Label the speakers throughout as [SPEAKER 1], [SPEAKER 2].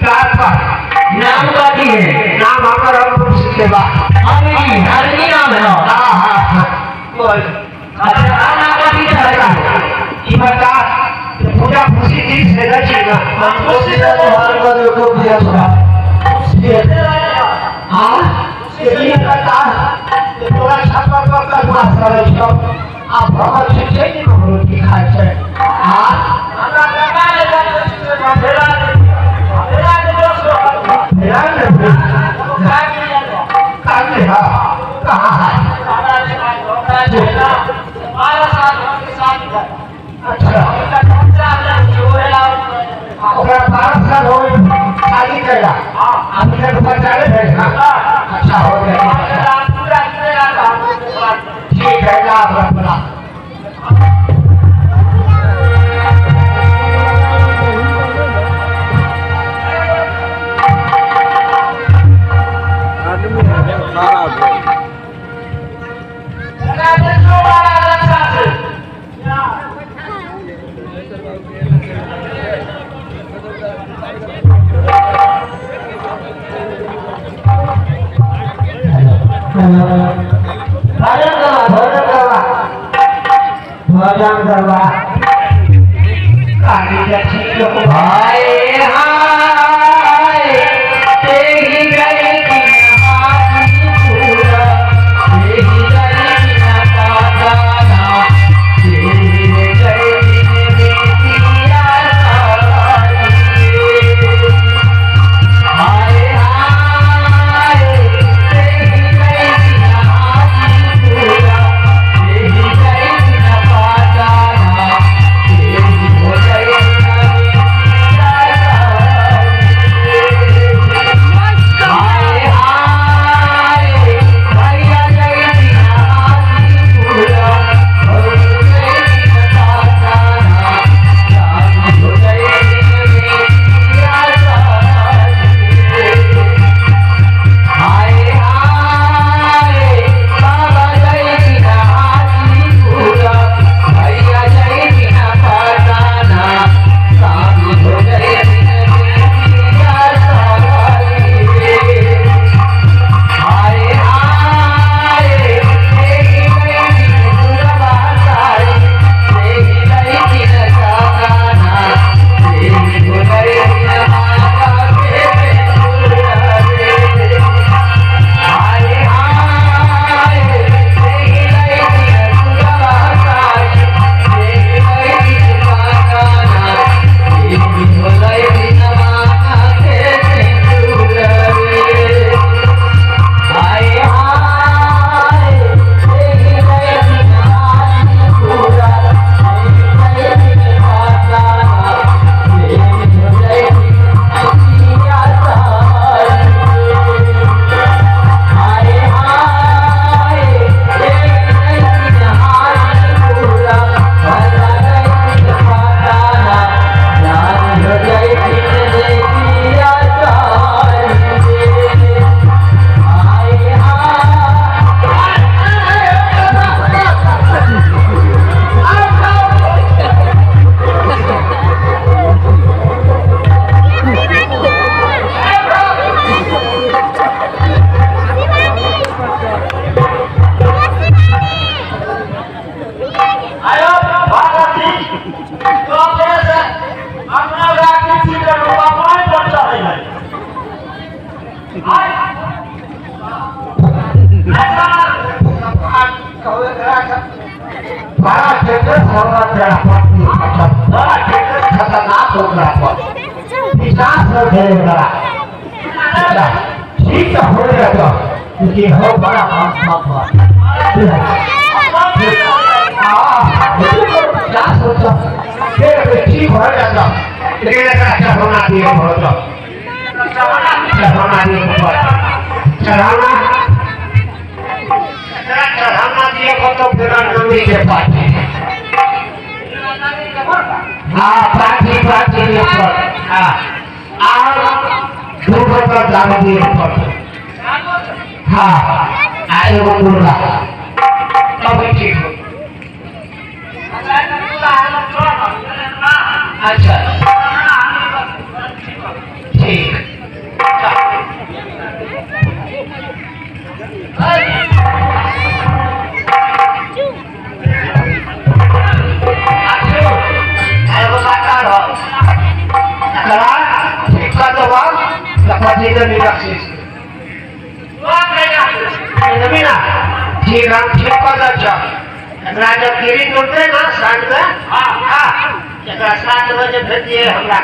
[SPEAKER 1] नाम का भी है।
[SPEAKER 2] नाम हमारा सेवा
[SPEAKER 1] हरनी नाम है।
[SPEAKER 2] हाँ हाँ बोल।
[SPEAKER 1] अच्छा नाम का भी है।
[SPEAKER 2] ये बता पूजा खुशी चीज है ना चीज
[SPEAKER 1] हमको सीधा बाहर का देखो भैया थोड़ा
[SPEAKER 2] हाँ ये बता थोड़ा छापा का बात करे तो आप भगत से नहीं करो दिखाई से हाँ
[SPEAKER 1] हमरा लगा है जाते भेड़ा
[SPEAKER 2] मेरा नहीं काहे हाँ कहाँ है अच्छा ओकरा 12 साल हो शादी करा अभी तक बचाले है ना अच्छा हो गया ठीक है ना अपना भजन करवा काली जठी को
[SPEAKER 1] हाय हाय तेरी गई की हाथी पूरा तेरी गई की ना पाता ना तेरी गई की बेटिया हाय हाय तेरी गई की ना हाथी पूरा तेरी गई की ना पाता ना तेरी हो गई
[SPEAKER 2] बड़ा क्षेत्र बड़ा क्षेत्र खतरनाक हो रहा विकास हो गया ठीक हो गया क्योंकि हो बड़ा क्या सोचा ठीक हो जाता लेकिन होना दिए चढ़ाना चढ़ाना दिए को तो फिर नंदी के पास हाँ पाठी पाठी हाँ दूर पर जाने दिए हाँ आए वो मुर्गा तब ठीक हो अच्छा ठीक પછી તો નિરાશિસ જમીના જી રામ ઠીક कर छ राजा गिरी टूटते ना सांझ में हां हां जरा 7 बजे भेजिए हमरा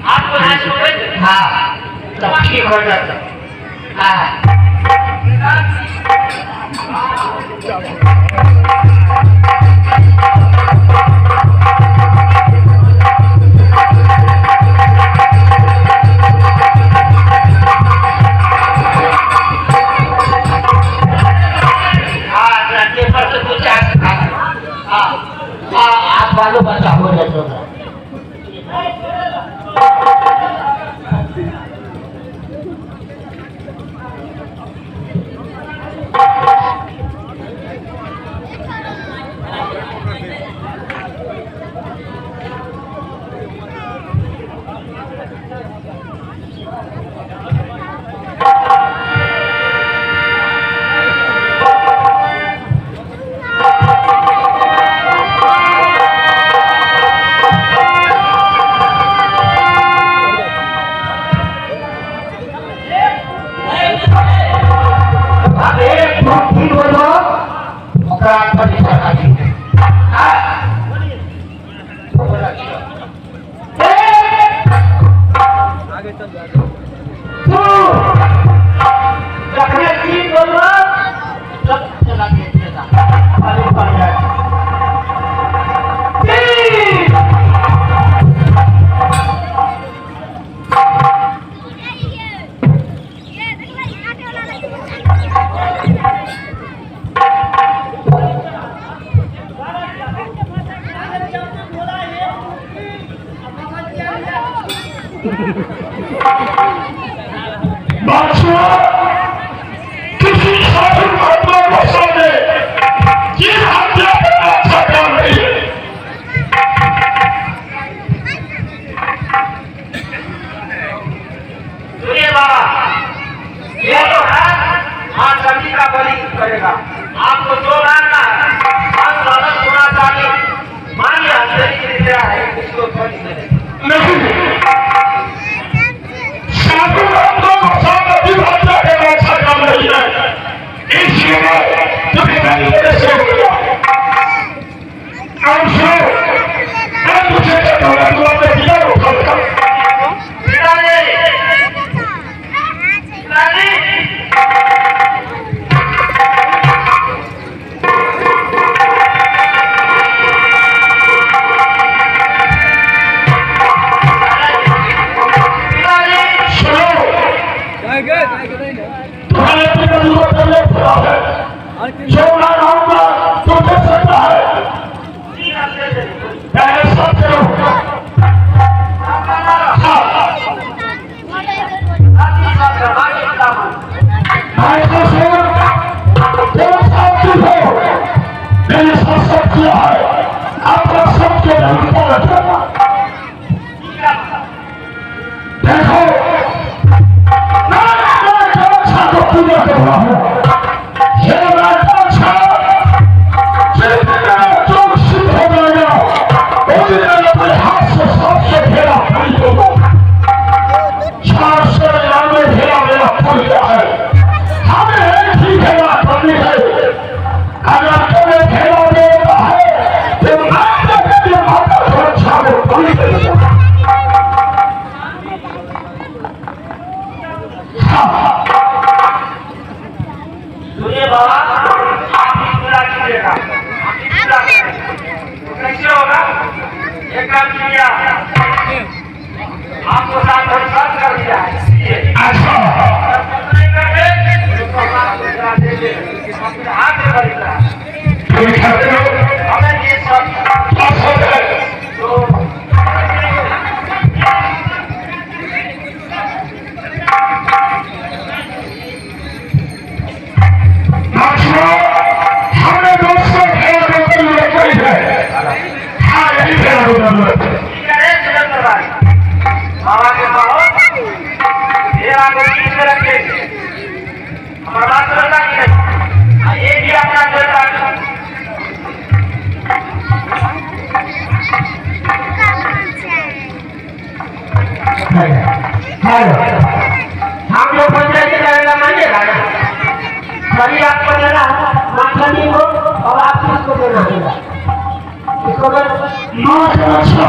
[SPEAKER 2] आपको आज को हां तब ठीक हो जाता हां बालू बचा हो जाता है आपको जो मानना है सुना चाहिए मानिए है इसको नहीं साधु को साथ विभाज्य के अच्छा काम नहीं है इसलिए जब मैंने से बोला अब से मैं मुझे कहता हूं तो दिया को खत्म आपको साथ कर दिया हमें ये सब हमें दोस्तों बाबा के पास ये आगे पीछे रखे हमारा बात चलता कि नहीं ये भी अपना चलता
[SPEAKER 3] मात्र छ